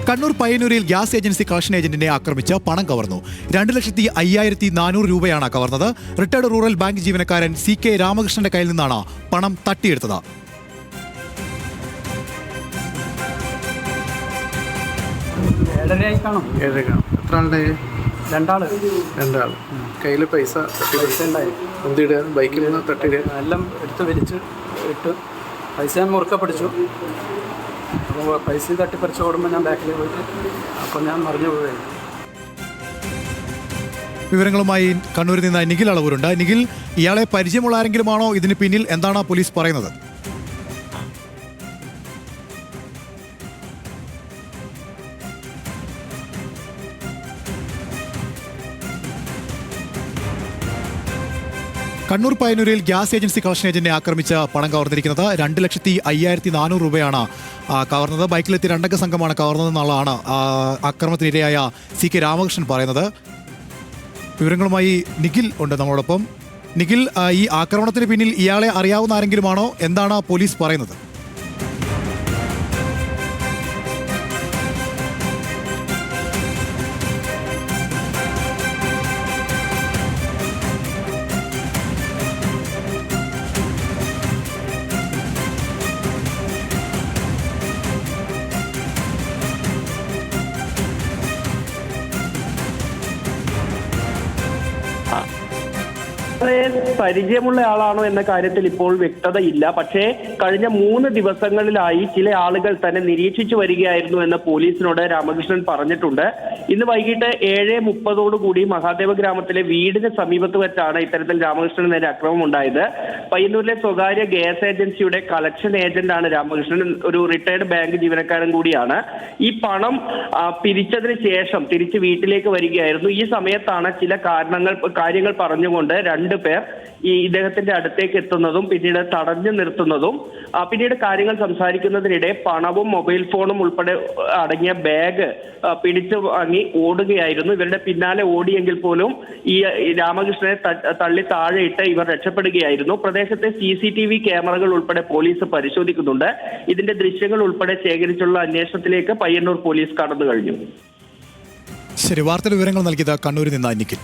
കണ്ണൂർ പയ്യന്നൂരിൽ gas agency collection ഏജന്റിനെ ആക്രമിച്ച് പണം കവർന്നു. 2,54,00,000 രൂപയാണ് കവർന്നത്. റിട്ടയർഡ് റൂറൽ ബാങ്ക് ജീവനക്കാരൻ CK രാമകൃഷ്ണന്റെ കയ്യിൽ നിന്നാണ് പണം തട്ടിയെടുത്തത്. രണ്ടാള് കയ്യിൽ പൈസ ബൈക്കിൽ നിന്ന് തട്ടിയിടുക എല്ലാം എടുത്ത് വലിച്ച് ഇട്ട് പൈസ ഞാൻ മുറുക്ക പിടിച്ചു. അപ്പോൾ പൈസ തട്ടിപ്പറിച്ച് ഓടുമ്പോൾ ഞാൻ ബാക്കിൽ പോയിട്ട് അപ്പോൾ ഞാൻ മറിഞ്ഞു പോവുകയായിരുന്നു. വിവരങ്ങളുമായി കണ്ണൂരിൽ നിന്ന് നിഖിൽ അളവൂരുണ്ട്. നിഖിൽ, ഇയാളെ പരിചയമുള്ള ആരെങ്കിലും ആണോ ഇതിന് പിന്നിൽ? എന്താണ് പോലീസ് പറയുന്നത്? കണ്ണൂർ പയ്യന്നൂരിൽ ഗ്യാസ് ഏജൻസി കളക്ഷൻ ഏജന്റിനെ ആക്രമിച്ച് പണം കവർന്നിരിക്കുന്നത് 2,54,00,000 രൂപയാണ് കവർന്നത്. ബൈക്കിലെത്തിയ 2 സംഘമാണ് കവർന്നതെന്നുള്ളതാണ് ആക്രമണത്തിനിരയായ CK രാമകൃഷ്ണൻ പറയുന്നത്. വിവരങ്ങളുമായി നിഖിൽ ഉണ്ട് നമ്മളോടൊപ്പം. നിഖിൽ, ഈ ആക്രമണത്തിന് പിന്നിൽ ഇയാളെ അറിയാവുന്ന ആരെങ്കിലും ആണോ? എന്താണ് പോലീസ് പറയുന്നത്? പരിചയമുള്ള ആളാണോ എന്ന കാര്യത്തിൽ ഇപ്പോൾ വ്യക്തതയില്ല. പക്ഷേ കഴിഞ്ഞ 3 ദിവസങ്ങളിലായി ചില ആളുകൾ തന്നെ നിരീക്ഷിച്ചു വരികയായിരുന്നു എന്ന് പോലീസിനോട് രാമകൃഷ്ണൻ പറഞ്ഞിട്ടുണ്ട്. ഇന്ന് വൈകിട്ട് 7:30 മഹാദേവ ഗ്രാമത്തിലെ വീടിന് സമീപത്ത് വെച്ചാണ് ഇത്തരത്തിൽ രാമകൃഷ്ണന് നേരെ ആക്രമണം ഉണ്ടായത്. പയ്യന്നൂരിലെ സ്വകാര്യ ഗ്യാസ് ഏജൻസിയുടെ കളക്ഷൻ ഏജന്റാണ് രാമകൃഷ്ണൻ. ഒരു റിട്ടയർഡ് ബാങ്ക് ജീവനക്കാരൻ കൂടിയാണ്. ഈ പണം പിരിച്ചതിന് ശേഷം തിരിച്ച് വീട്ടിലേക്ക് വരികയായിരുന്നു. ഈ സമയത്താണ് ചില കാര്യങ്ങൾ പറഞ്ഞുകൊണ്ട് 2 പേർ ഇദ്ദേഹത്തിന്റെ അടുത്തേക്ക് എത്തുന്നതും പിന്നീട് തടഞ്ഞു നിർത്തുന്നതും പിന്നീട് കാര്യങ്ങൾ സംസാരിക്കുന്നതിനിടെ പണവും മൊബൈൽ ഫോണും ഉൾപ്പെടെ അടങ്ങിയ ബാഗ് പിടിച്ചു വാങ്ങി ഓടുകയായിരുന്നു. ഇവരുടെ പിന്നാലെ ഓടിയെങ്കിൽ പോലും ഈ രാമകൃഷ്ണനെ തള്ളി താഴെയിട്ട് ഇവർ രക്ഷപ്പെടുകയായിരുന്നു. പ്രദേശത്തെ CCTV ക്യാമറകൾ ഉൾപ്പെടെ പോലീസ് പരിശോധിക്കുന്നുണ്ട്. ഇതിന്റെ ദൃശ്യങ്ങൾ ഉൾപ്പെടെ ശേഖരിച്ചുള്ള അന്വേഷണത്തിലേക്ക് പയ്യന്നൂർ പോലീസ് കടന്നു കഴിഞ്ഞു. ശരി, വാർത്തയുടെ വിവരങ്ങൾ നൽകിയത് കണ്ണൂരിൽ നിന്ന് നിഖിൽ.